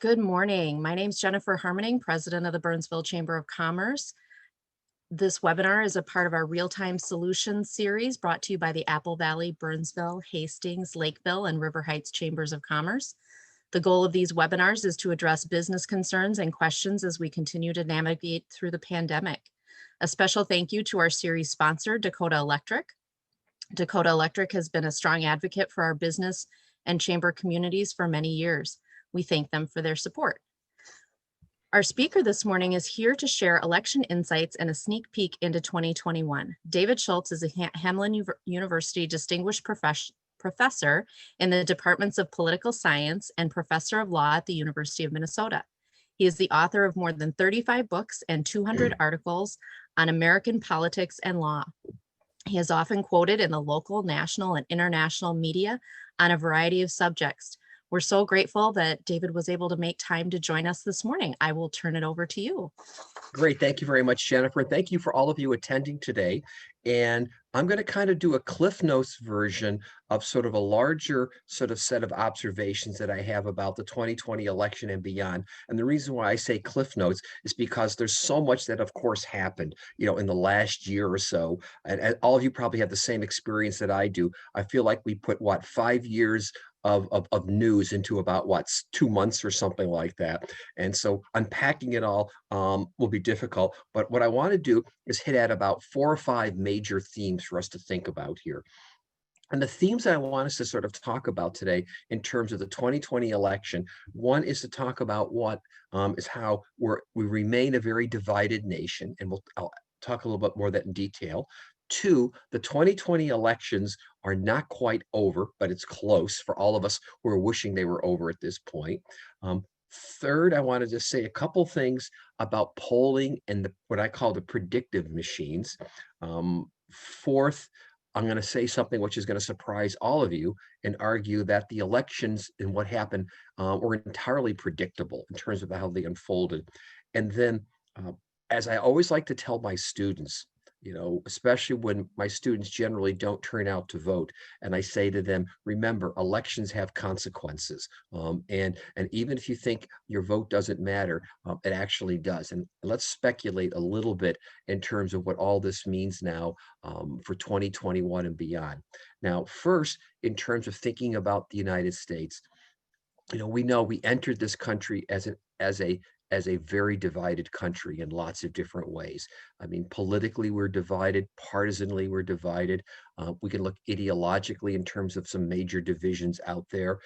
Good morning. My name is Jennifer Harmoning, President of the Burnsville Chamber of Commerce. This webinar is a part of our Real-Time Solutions series brought to you by the Apple Valley, Burnsville, Hastings, Lakeville, and River Heights Chambers of Commerce. The goal of these webinars is to address business concerns and questions as we continue to navigate through the pandemic. A special thank you to our series sponsor, Dakota Electric. Dakota Electric has been a strong advocate for our business and chamber communities for many years. We thank them for their support. Our speaker this morning is here to share election insights and a sneak peek into 2021. David Schultz is a Hamline University Distinguished Professor in the Departments of Political Science and Professor of Law at the University of Minnesota. He is the author of more than 35 books and 200 articles on American politics and law. He is often quoted in the local, national, and international media on a variety of subjects. We're so grateful that David was able to make time to join us this morning. I will turn it over to you. Great. Thank you very much, Jennifer. Thank you for all of you attending today. And I'm going to kind of do a Cliff Notes version of sort of a larger sort of set of observations that I have about the 2020 election and beyond. And the reason why I say Cliff Notes is because there's so much that, of course, happened, in the last year or so. And all of you probably have the same experience that I do. I feel like we put, 5 years of news into about 2 months or something like that. And so unpacking it all will be difficult. But what I want to do is hit at about 4 or 5 major themes for us to think about here. And the themes that I want us to sort of talk about today in terms of the 2020 election, one is to talk about what is how we remain a very divided nation, and I'll talk a little bit more of that in detail. Two, the 2020 elections are not quite over, but it's close for all of us who are wishing they were over at this point. Third, I wanted to say a couple things about polling and what I call the predictive machines. Fourth, I'm going to say something which is going to surprise all of you and argue that the elections and what happened were entirely predictable in terms of how they unfolded. And then, as I always like to tell my students, especially when my students generally don't turn out to vote. And I say to them, remember, elections have consequences. And even if you think your vote doesn't matter, it actually does. And let's speculate a little bit in terms of what all this means now for 2021 and beyond. Now, first, in terms of thinking about the United States, we know we entered this country as a very divided country in lots of different ways. I mean, politically, we're divided, partisanly, we're divided. We can look ideologically in terms of some major divisions out there.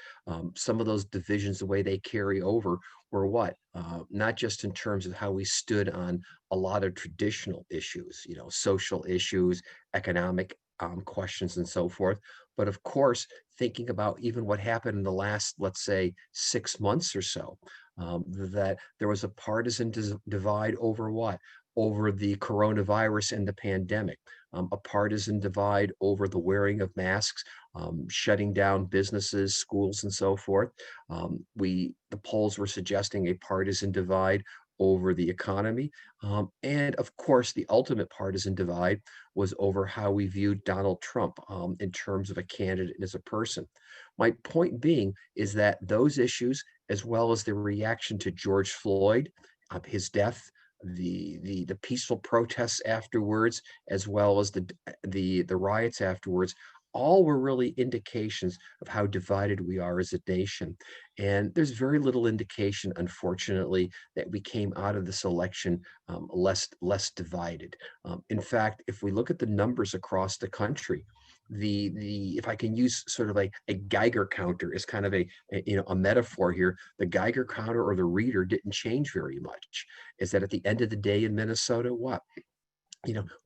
Some of those divisions, the way they carry over, were what? Not just in terms of how we stood on a lot of traditional issues, social issues, economic questions, and so forth. But of course, thinking about even what happened in the last, let's say, 6 months or so, that there was a partisan divide over what? Over the coronavirus and the pandemic, a partisan divide over the wearing of masks, shutting down businesses, schools, and so forth. The polls were suggesting a partisan divide over the economy. And of course, the ultimate partisan divide was over how we viewed Donald Trump in terms of a candidate and as a person. My point being is that those issues, as well as the reaction to George Floyd, his death, the peaceful protests afterwards, as well as the riots afterwards, all were really indications of how divided we are as a nation. And there's very little indication, unfortunately, that we came out of this election less divided. In fact, if we look at the numbers across the country, the if I can use sort of a Geiger counter as kind of a metaphor here, the Geiger counter or the reader didn't change very much. Is that at the end of the day in Minnesota, what?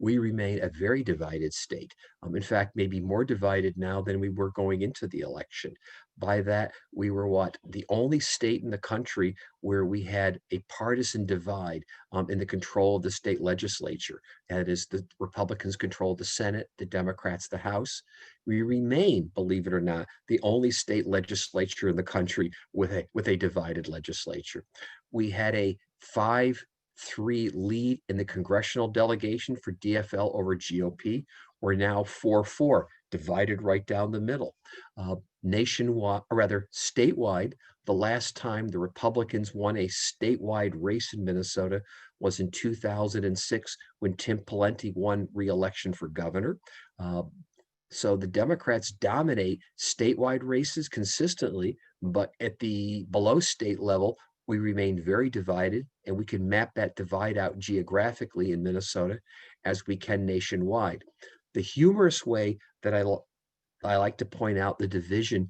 We remain a very divided state. In fact, maybe more divided now than we were going into the election. By that, we were what? The only state in the country where we had a partisan divide in the control of the state legislature. That is, the Republicans controlled the Senate, the Democrats the House. We remain, believe it or not, the only state legislature in the country with a divided legislature. We had a 5-3 lead in the congressional delegation for DFL over GOP. We're now 4-4 divided right down the middle. Nationwide, or rather statewide, the last time the Republicans won a statewide race in Minnesota was in 2006 when Tim Pawlenty won re-election for governor. Uh, so the Democrats dominate statewide races consistently, but at the below state level, we remain very divided, and we can map that divide out geographically in Minnesota as we can nationwide. The humorous way that I like to point out the division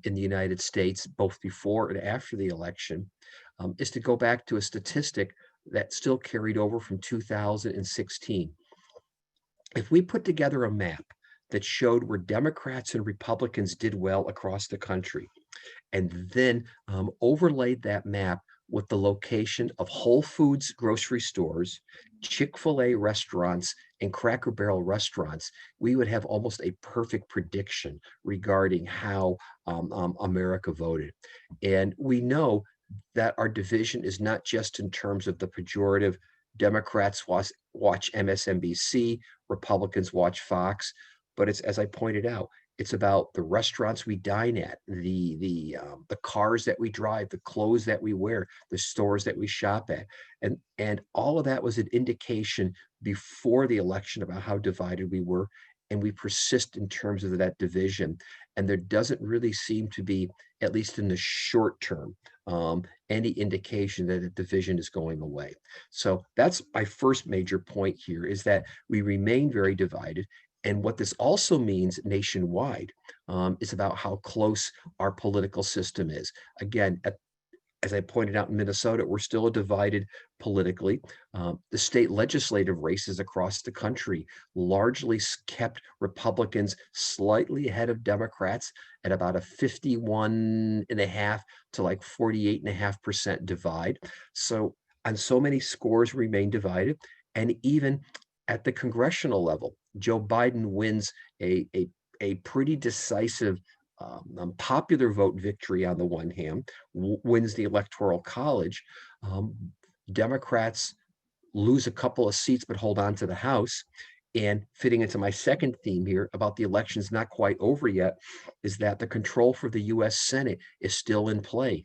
in the United States, both before and after the election, is to go back to a statistic that still carried over from 2016. If we put together a map that showed where Democrats and Republicans did well across the country, and then overlaid that map with the location of Whole Foods grocery stores, Chick-fil-A restaurants, and Cracker Barrel restaurants, we would have almost a perfect prediction regarding how America voted. And we know that our division is not just in terms of the pejorative Democrats watch MSNBC, Republicans watch Fox, but it's, as I pointed out, it's about the restaurants we dine at, the cars that we drive, the clothes that we wear, the stores that we shop at, and all of that was an indication before the election about how divided we were, and we persist in terms of that division. And there doesn't really seem to be, at least in the short term, any indication that the division is going away. So that's my first major point here: is that we remain very divided. And what this also means nationwide is about how close our political system is. Again, as I pointed out in Minnesota, we're still divided politically. The state legislative races across the country largely kept Republicans slightly ahead of Democrats at about a 51.5 to like 48.5% divide. So on so many scores remain divided. And even at the congressional level, Joe Biden wins a pretty decisive popular vote victory on the one hand, wins the Electoral College. Democrats lose a couple of seats but hold on to the House. And fitting into my second theme here about the election's not quite over yet, is that the control for the US Senate is still in play.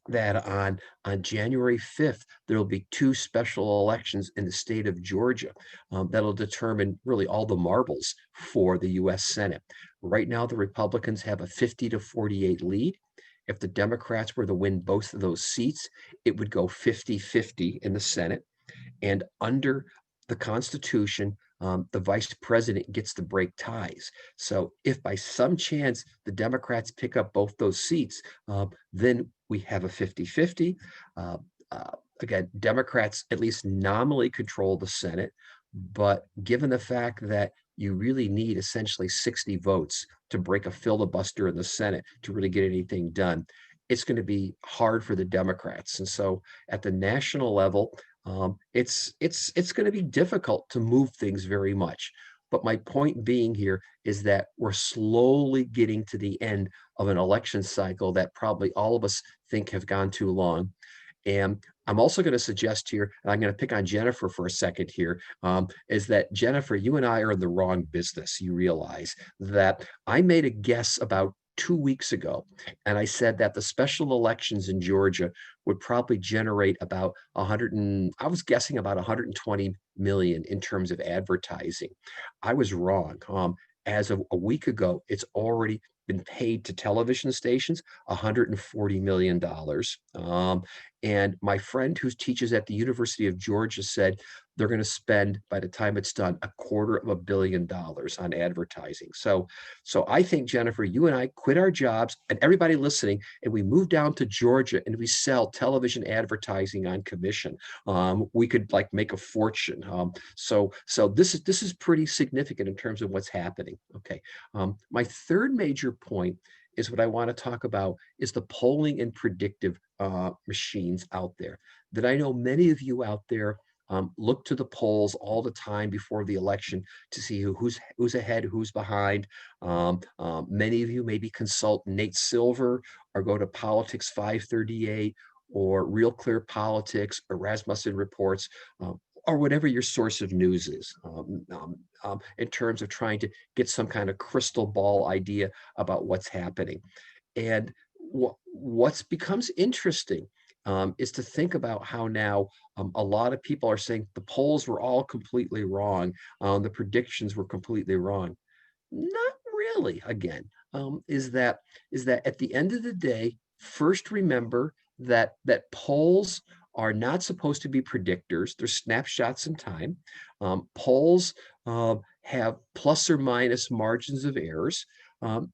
That on January 5th, there will be two special elections in the state of Georgia that'll determine really all the marbles for the US Senate. Right now, the Republicans have a 50-48 lead. If the Democrats were to win both of those seats, it would go 50-50 in the Senate. And under the Constitution, the vice president gets to break ties. So if by some chance the Democrats pick up both those seats, then we have a 50-50. Again, Democrats at least nominally control the Senate, but given the fact that you really need essentially 60 votes to break a filibuster in the Senate to really get anything done, it's going to be hard for the Democrats. And so at the national level, it's going to be difficult to move things very much. But my point being here is that we're slowly getting to the end of an election cycle that probably all of us think have gone too long. And I'm also going to suggest here, and I'm going to pick on Jennifer for a second here, is that Jennifer, you and I are in the wrong business. You realize that I made a guess about 2 weeks ago, and I said that the special elections in Georgia would probably generate about I was guessing about 120 million in terms of advertising. I was wrong. As of a week ago, it's already been paid to television stations $140 million. And my friend who teaches at the University of Georgia said they're going to spend, by the time it's done, $250 million on advertising. So I think, Jennifer, you and I quit our jobs, and everybody listening, and we move down to Georgia and we sell television advertising on commission. We could like make a fortune. So this is pretty significant in terms of what's happening. Okay. My third major point is what I want to talk about is the polling and predictive machines out there that I know many of you out there look to the polls all the time before the election to see who's ahead, who's behind. Many of you maybe consult Nate Silver or go to Politics 538 or Real Clear Politics or Rasmussen Reports. or whatever your source of news is, in terms of trying to get some kind of crystal ball idea about what's happening. And what's becomes interesting is to think about how now a lot of people are saying the polls were all completely wrong, the predictions were completely wrong. Not really. Again, is that at the end of the day, first remember that polls are not supposed to be predictors. They're snapshots in time. Polls have plus or minus margins of errors,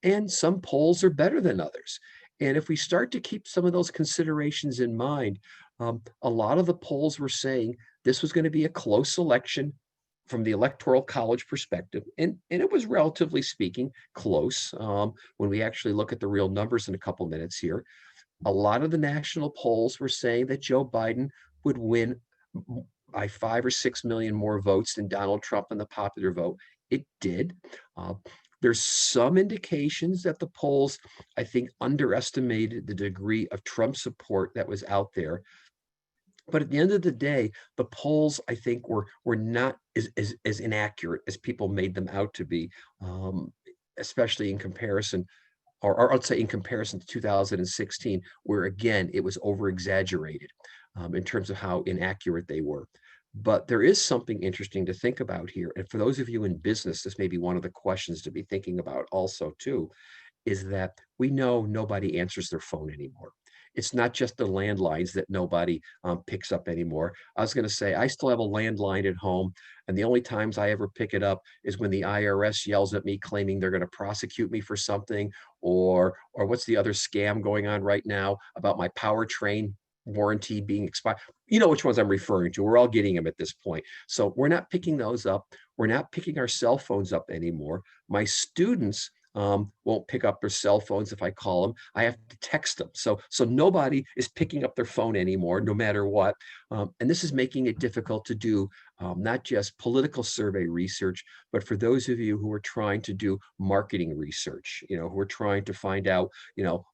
and some polls are better than others. And if we start to keep some of those considerations in mind, a lot of the polls were saying this was going to be a close election from the Electoral College perspective, and it was relatively speaking close when we actually look at the real numbers in a couple minutes here. A lot of the national polls were saying that Joe Biden would win by 5 or 6 million more votes than Donald Trump in the popular vote. It did. Uh, there's some indications that the polls, I think, underestimated the degree of Trump support that was out there. But at the end of the day, the polls, I think, were not as inaccurate as people made them out to be, especially in comparison, or I'd say in comparison to 2016, where again, it was over exaggerated in terms of how inaccurate they were. But there is something interesting to think about here. And for those of you in business, this may be one of the questions to be thinking about also too, is that we know nobody answers their phone anymore. It's not just the landlines that nobody picks up anymore. I was going to say, I still have a landline at home, and the only times I ever pick it up is when the IRS yells at me claiming they're going to prosecute me for something, or what's the other scam going on right now about my powertrain warranty being expired. You know which ones I'm referring to. We're all getting them at this point. So we're not picking those up. We're not picking our cell phones up anymore. My students won't pick up their cell phones if I call them. I have to text them. So nobody is picking up their phone anymore, no matter what. And this is making it difficult to do not just political survey research, but for those of you who are trying to do marketing research, who are trying to find out,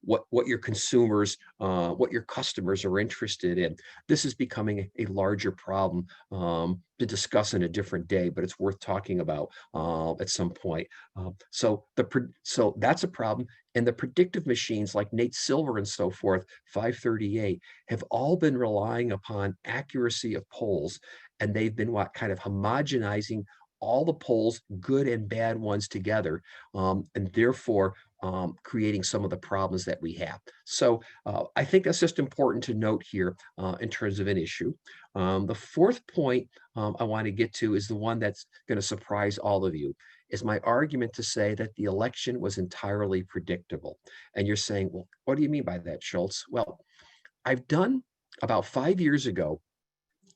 what your consumers, what your customers are interested in. This is becoming a larger problem to discuss in a different day, but it's worth talking about at some point. So that's a problem. And the predictive machines like Nate Silver and so forth, 538, have all been relying upon accuracy of polls. And they've been kind of homogenizing all the polls, good and bad ones together, and therefore creating some of the problems that we have. So I think that's just important to note here in terms of an issue. The fourth point I want to get to is the one that's going to surprise all of you, is my argument to say that the election was entirely predictable. And you're saying, well, what do you mean by that, Schultz? Well, I've done about 5 years ago,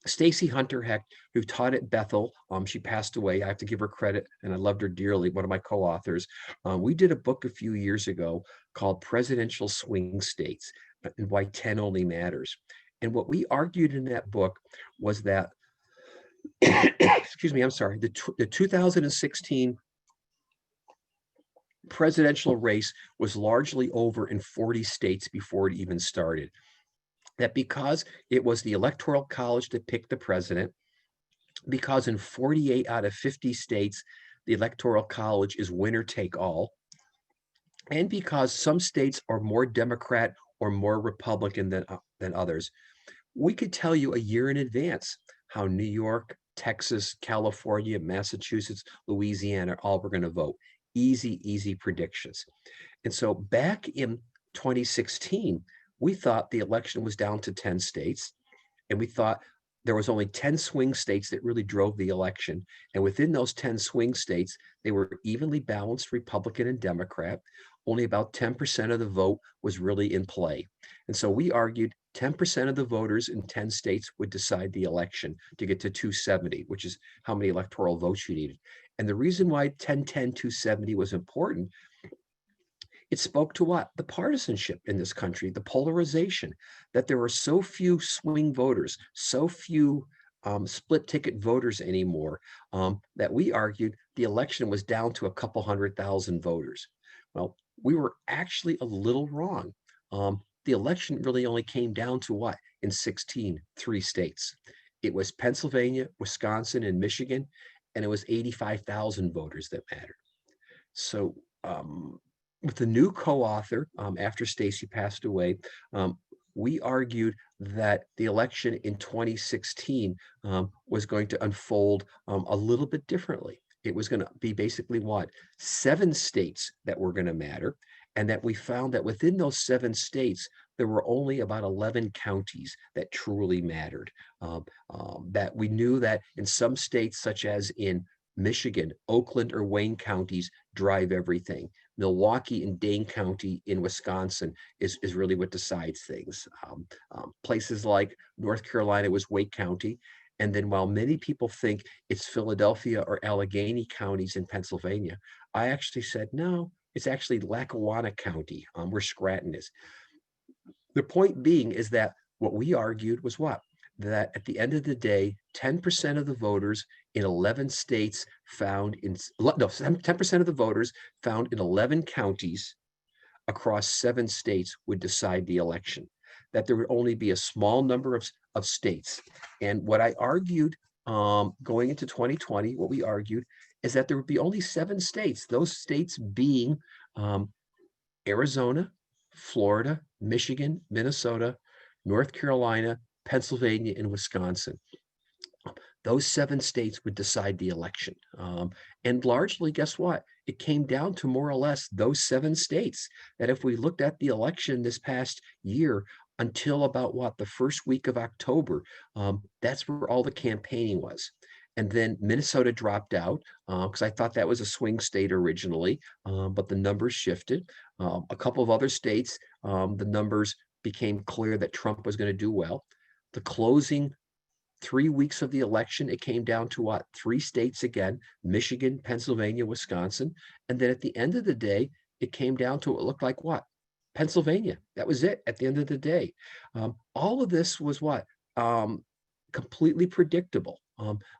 Stacy Hunter Hecht, who taught at Bethel, she passed away. I have to give her credit, and I loved her dearly, one of my co-authors. We did a book a few years ago called Presidential Swing States and Why 10 Only Matters. And what we argued in that book was that, excuse me, I'm sorry, the 2016 presidential race was largely over in 40 states before it even started. That because it was the Electoral College that picked the president, because in 48 out of 50 states, the Electoral College is winner take all, and because some states are more Democrat or more Republican than others, we could tell you a year in advance how New York, Texas, California, Massachusetts, Louisiana, all were going to vote. Easy, easy predictions. And so back in 2016, we thought the election was down to 10 states, and we thought there was only 10 swing states that really drove the election. And within those 10 swing states, they were evenly balanced Republican and Democrat. Only about 10% of the vote was really in play. And so we argued 10% of the voters in 10 states would decide the election to get to 270, which is how many electoral votes you needed. And the reason why 270 was important, it spoke to what? The partisanship in this country, the polarization, that there were so few swing voters, so few split ticket voters anymore, that we argued the election was down to a couple 100,000 voters. Well, we were actually a little wrong. The election really only came down to what? In 16, 3 states. It was Pennsylvania, Wisconsin, and Michigan, and it was 85,000 voters that mattered. So with the new co-author, after Stacy passed away, we argued that the election in 2016 was going to unfold a little bit differently. It was going to be basically what? 7 states that were going to matter, and that we found that within those 7 states, there were only about 11 counties that truly mattered. That we knew that in some states, such as in Michigan, Oakland or Wayne counties drive everything. Milwaukee and Dane County in Wisconsin is really what decides things. Places like North Carolina was Wake County. And then while many people think it's Philadelphia or Allegheny counties in Pennsylvania, I actually said, no, it's actually Lackawanna County, where Scranton is. The point being is that what we argued was what? That at the end of the day, 10% of the voters in 11 states found in, no, 10% of the voters found in 11 counties across 7 states would decide the election, that there would only be a small number of states. And what I argued going into 2020, what we argued is that there would be only 7 states, those states being Arizona, Florida, Michigan, Minnesota, North Carolina, Pennsylvania, and Wisconsin. Those 7 states would decide the election. And largely, guess what? It came down to more or less those 7 states that if we looked at the election this past year until about what, the first week of October, that's where all the campaigning was. And then Minnesota dropped out because I thought that was a swing state originally, but the numbers shifted. A couple of other states, the numbers became clear that Trump was going to do well. The closing 3 weeks of the election, it came down to what? 3 states again, Michigan, Pennsylvania, Wisconsin. And then at the end of the day, it came down to what looked like what? Pennsylvania. That was it at the end of the day. All of this was what? Completely predictable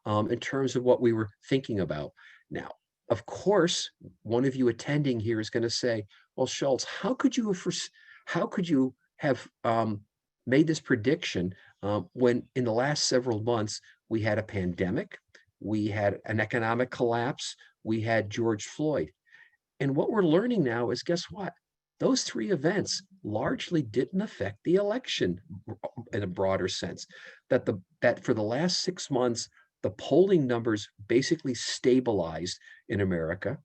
in terms of what we were thinking about. Now, of course, one of you attending here is going to say, well, Schultz, how could you have made this prediction when in the last several months we had a pandemic, we had an economic collapse, we had George Floyd. And what we're learning now is, guess what? Those 3 events largely didn't affect the election in a broader sense. That for the last 6 months, the polling numbers basically stabilized in America.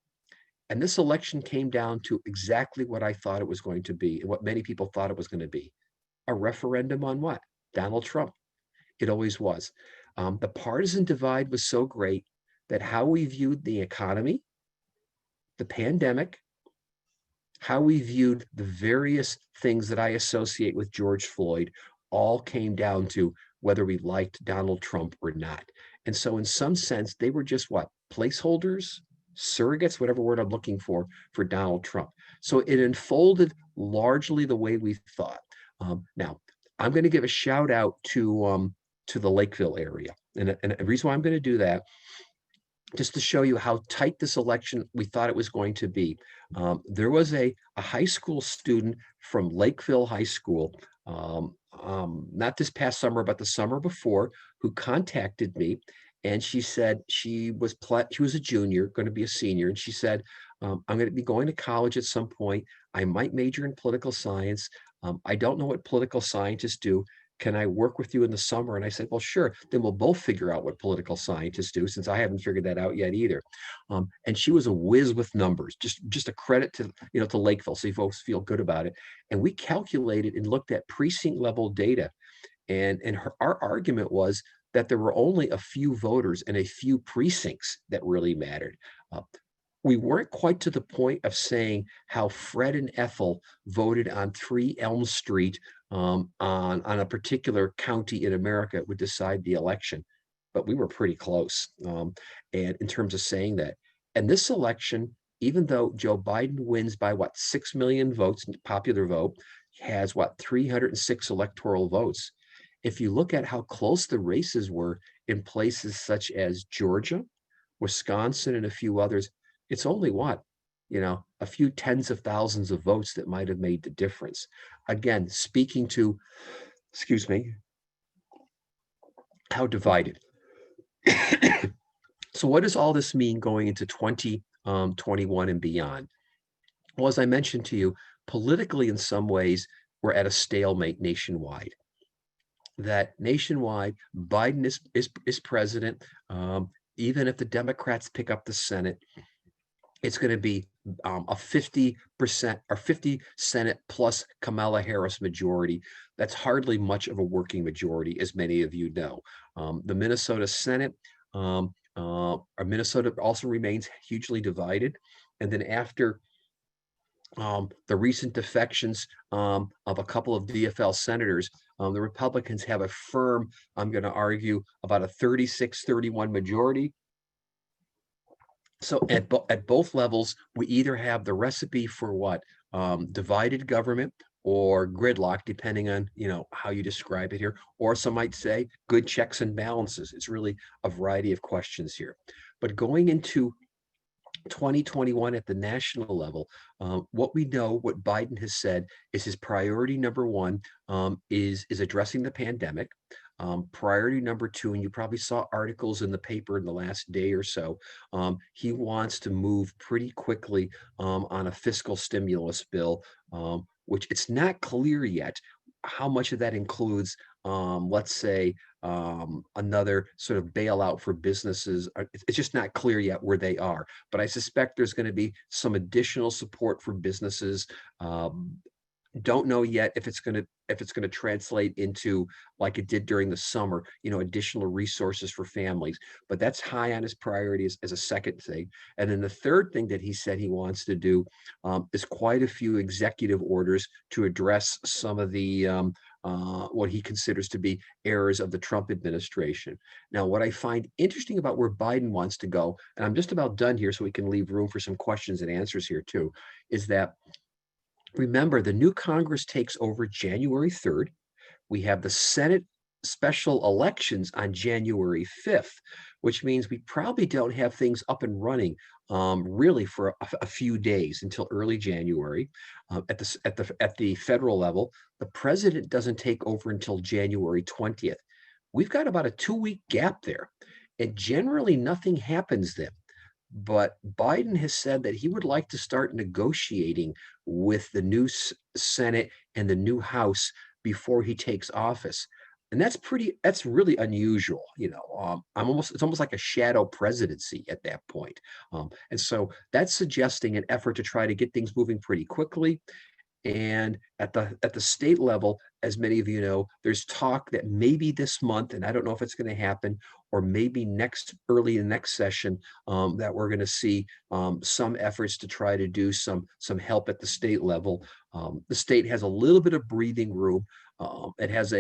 And this election came down to exactly what I thought it was going to be and what many people thought it was going to be. A referendum on what? Donald Trump. It always was. The partisan divide was so great that how we viewed the economy, the pandemic, how we viewed the various things that I associate with George Floyd all came down to whether we liked Donald Trump or not. And so in some sense, they were just what? Placeholders, surrogates, whatever word I'm looking for Donald Trump. So it unfolded largely the way we thought. Now, I'm going to give a shout out to the Lakeville area. And the reason why I'm going to do that, just to show you how tight this election we thought it was going to be. There was a high school student from Lakeville High School, not this past summer, but the summer before, who contacted me. And she said she was a junior, going to be a senior. And she said, I'm going to be going to college at some point. I might major in political science. I don't know what political scientists do. Can I work with you in the summer? And I said, well, sure. Then we'll both figure out what political scientists do, since I haven't figured that out yet either. And she was a whiz with numbers, just a credit to Lakeville. So you folks feel good about it. And we calculated and looked at precinct level data. And our argument was that there were only a few voters and a few precincts that really mattered. We weren't quite to the point of saying how Fred and Ethel voted on 3 Elm Street on a particular county in America would decide the election, but we were pretty close. And in terms of saying that, and this election, even though Joe Biden wins by 6 million votes, popular vote, has 306 electoral votes. If you look at how close the races were in places such as Georgia, Wisconsin, and a few others, it's only a few tens of thousands of votes that might have made the difference. Again, speaking to, how divided. So what does all this mean going into 2021 and beyond? Well, as I mentioned to you, politically, in some ways, we're at a stalemate nationwide. That nationwide, Biden is president. Even if the Democrats pick up the Senate, it's going to be a 50% or 50 Senate plus Kamala Harris majority. That's hardly much of a working majority, as many of you know. The Minnesota Senate, or Minnesota also remains hugely divided. And then after the recent defections of a couple of DFL senators, the Republicans have a firm, I'm going to argue, about a 36-31 majority. So at both levels, we either have the recipe for what? Divided government or gridlock, depending on how you describe it here, or some might say good checks and balances. It's really a variety of questions here. But going into 2021 at the national level, what we know, what Biden has said is his priority number one is addressing the pandemic. Priority number two, and you probably saw articles in the paper in the last day or so, he wants to move pretty quickly on a fiscal stimulus bill, which it's not clear yet how much of that includes, let's say, another sort of bailout for businesses. It's just not clear yet where they are, but I suspect there's going to be some additional support for businesses. Don't know yet if it's going to translate into, like it did during the summer, additional resources for families. But that's high on his priorities as a second thing. And then the third thing that he said he wants to do is quite a few executive orders to address some of the what he considers to be errors of the Trump administration. Now, what I find interesting about where Biden wants to go, and I'm just about done here so we can leave room for some questions and answers here too, is that, remember, the new Congress takes over January 3rd. We have the Senate special elections on January 5th, which means we probably don't have things up and running really for a few days until early January. At the federal level, the president doesn't take over until January 20th. We've got about a 2-week gap there, and generally nothing happens then. But Biden has said that he would like to start negotiating with the new Senate and the new House before he takes office. And that's really unusual. It's almost like a shadow presidency at that point. And so that's suggesting an effort to try to get things moving pretty quickly. And at the state level, as many of you know, there's talk that maybe this month, and I don't know if it's going to happen, or maybe early in next session, that we're going to see some efforts to try to do some help at the state level. The state has a little bit of breathing room. It has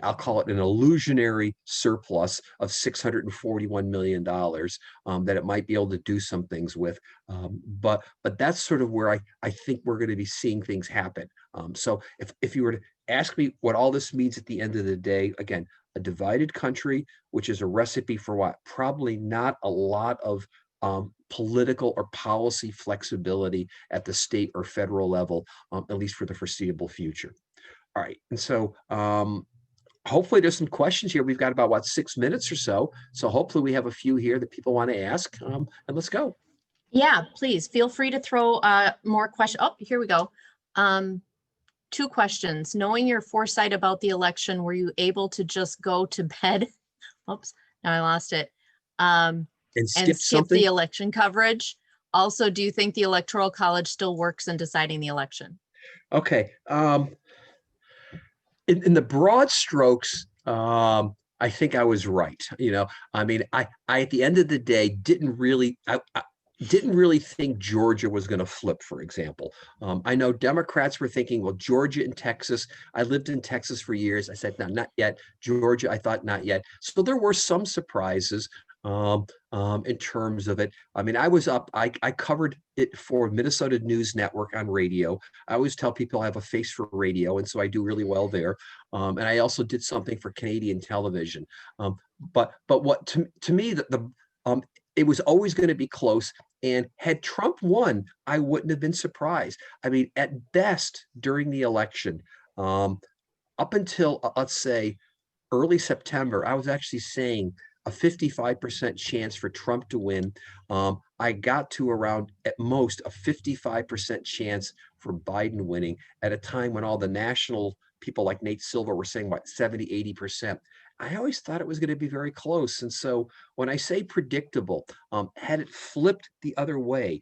I'll call it an illusionary surplus of $641 million that it might be able to do some things with. But that's sort of where I think we're going to be seeing things happen. So if you were to ask me what all this means at the end of the day, again, a divided country, which is a recipe for what? Probably not a lot of political or policy flexibility at the state or federal level, at least for the foreseeable future. All right, and so hopefully there's some questions here. We've got about 6 minutes or so. So hopefully we have a few here that people want to ask, and let's go. Yeah, please feel free to throw more questions. Oh, here we go. 2 questions. Knowing your foresight about the election, were you able to just go to bed? Oops, now I lost it. And skip the election coverage. Also, do you think the Electoral College still works in deciding the election? Okay. In the broad strokes, I think I was right. I mean, I at the end of the day didn't really think Georgia was going to flip, for example. I know Democrats were thinking, well, Georgia and Texas. I lived in Texas for years. I said, no, not yet. Georgia, I thought not yet. So there were some surprises in terms of it. I mean, I covered it for Minnesota News Network on radio. I always tell people I have a face for radio, and so I do really well there. And I also did something for Canadian television. But what to me, it was always going to be close. And had Trump won, I wouldn't have been surprised. I mean, at best during the election, up until let's say early September, I was actually saying a 55% chance for Trump to win. I got to around at most a 55% chance for Biden winning at a time when all the national people like Nate Silver were saying what 70, 80%. I always thought it was going to be very close. And so when I say predictable, had it flipped the other way,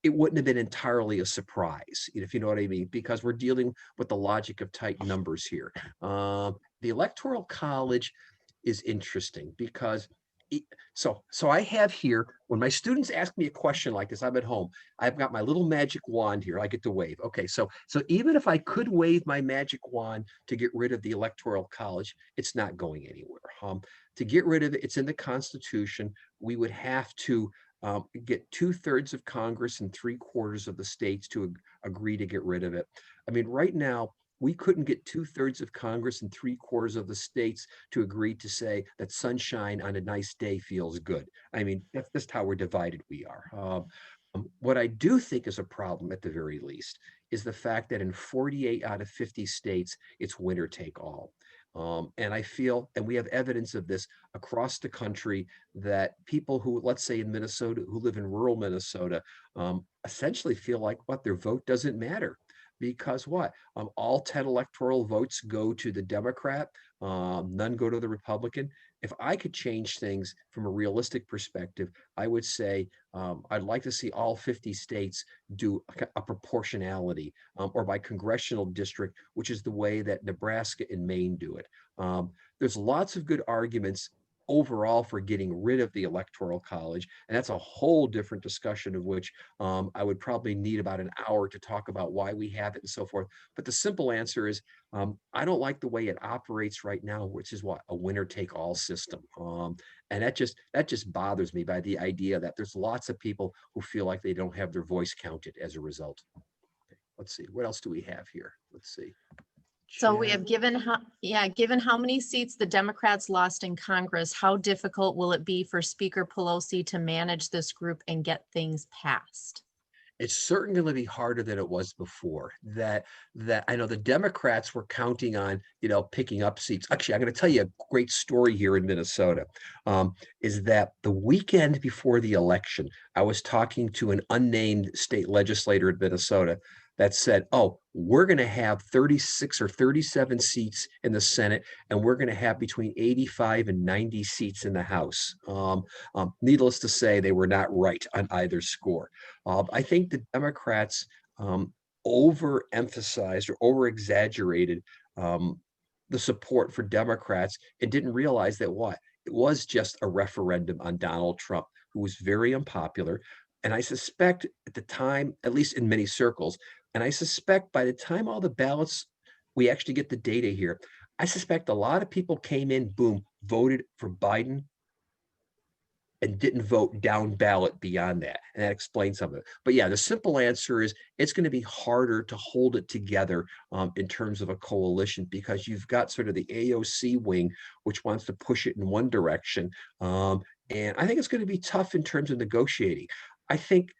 it wouldn't have been entirely a surprise, if you know what I mean, because we're dealing with the logic of tight numbers here. The Electoral College is interesting because so I have here, when my students ask me a question like this, I'm at home, I've got my little magic wand here I get to wave. Okay, so even if I could wave my magic wand to get rid of the Electoral College, it's not going anywhere. To get rid of it, it's in the Constitution. We would have to get 2/3 of Congress and 3/4 of the states to agree to get rid of it. I mean, right now, we couldn't get 2/3 of Congress and 3/4 of the states to agree to say that sunshine on a nice day feels good. I mean, that's just how we're divided we are. What I do think is a problem at the very least is the fact that in 48 out of 50 states, it's winner take all. And I feel, and we have evidence of this across the country, that people who, let's say in Minnesota, who live in rural Minnesota, essentially feel like what their vote doesn't matter. Because what? All 10 electoral votes go to the Democrat, none go to the Republican. If I could change things from a realistic perspective, I would say I'd like to see all 50 states do a proportionality or by congressional district, which is the way that Nebraska and Maine do it. There's lots of good arguments overall for getting rid of the Electoral College, and that's a whole different discussion of which I would probably need about an hour to talk about why we have it and so forth. But the simple answer is I don't like the way it operates right now, which is what, a winner take all system. And that just bothers me by the idea that there's lots of people who feel like they don't have their voice counted as a result. Okay, let's see, what else do we have here? Let's see. So we have given how many seats the Democrats lost in Congress, how difficult will it be for Speaker Pelosi to manage this group and get things passed? It's certainly going to be harder than it was before. That I know the Democrats were counting on, picking up seats. Actually, I'm going to tell you a great story here in Minnesota. Is that the weekend before the election, I was talking to an unnamed state legislator in Minnesota that said, "Oh, we're going to have 36 or 37 seats in the Senate, and we're going to have between 85 and 90 seats in the House." Needless to say, they were not right on either score. I think the Democrats overemphasized or over-exaggerated the support for Democrats and didn't realize that what? It was just a referendum on Donald Trump, who was very unpopular. And I suspect at the time, at least in many circles, and I suspect by the time all the ballots, we actually get the data here, I suspect a lot of people came in, boom, voted for Biden and didn't vote down ballot beyond that. And that explains some of it. But yeah, the simple answer is it's going to be harder to hold it together in terms of a coalition because you've got sort of the AOC wing, which wants to push it in one direction. And I think it's going to be tough in terms of negotiating. I think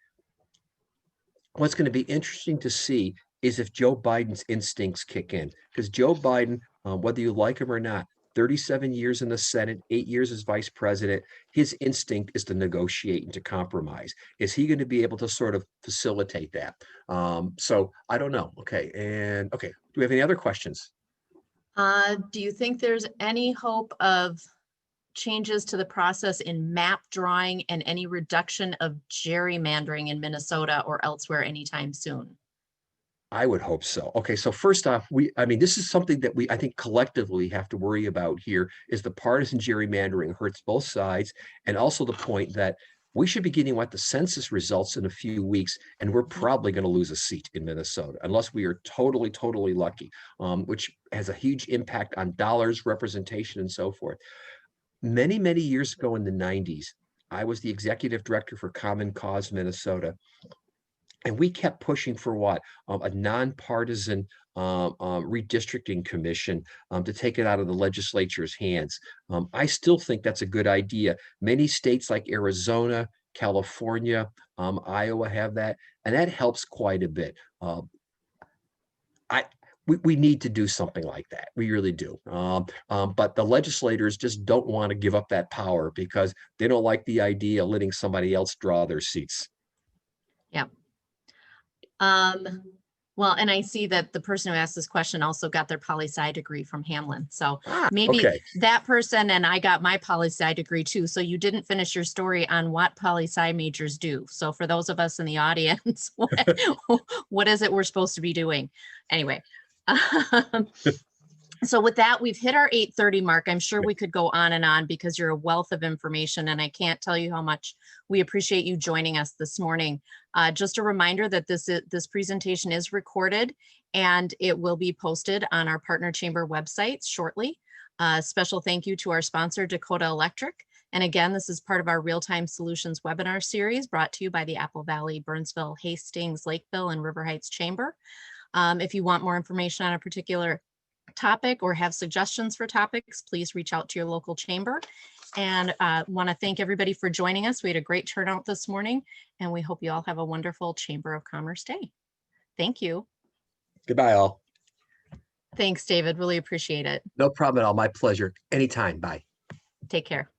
what's going to be interesting to see is if Joe Biden's instincts kick in, because Joe Biden, whether you like him or not, 37 years in the Senate, 8 years as vice president, his instinct is to negotiate and to compromise. Is he going to be able to sort of facilitate that? So I don't know. Okay. Do we have any other questions? Do you think there's any hope of changes to the process in map drawing and any reduction of gerrymandering in Minnesota or elsewhere anytime soon? I would hope so. Okay, so first off, this is something that I think collectively have to worry about here is the partisan gerrymandering hurts both sides, and also the point that we should be getting the census results in a few weeks, and we're probably going to lose a seat in Minnesota unless we are totally, totally lucky, which has a huge impact on dollars, representation, and so forth. Many, many years ago in the 90s, I was the executive director for Common Cause Minnesota. And we kept pushing for what? A nonpartisan redistricting commission to take it out of the legislature's hands. I still think that's a good idea. Many states like Arizona, California, Iowa have that, and that helps quite a bit. we need to do something like that. We really do. But the legislators just don't want to give up that power because they don't like the idea of letting somebody else draw their seats. Yeah. Well, and I see that the person who asked this question also got their poli-sci degree from Hamlin. So maybe Okay. that person and I got my poli-sci degree too. So you didn't finish your story on what poli-sci majors do. So for those of us in the audience, what is it we're supposed to be doing? Anyway. So with that, we've hit our 8:30 mark. I'm sure we could go on and on because you're a wealth of information, and I can't tell you how much we appreciate you joining us this morning. Just a reminder that this presentation is recorded and it will be posted on our partner chamber websites shortly. Special thank you to our sponsor, Dakota Electric. And again, this is part of our Real-Time Solutions webinar series brought to you by the Apple Valley, Burnsville, Hastings, Lakeville, and River Heights Chamber. If you want more information on a particular topic or have suggestions for topics, please reach out to your local chamber. And want to thank everybody for joining us. We had a great turnout this morning, and we hope you all have a wonderful Chamber of Commerce day. Thank you. Goodbye, all. Thanks, David. Really appreciate it. No problem at all. My pleasure. Anytime. Bye. Take care.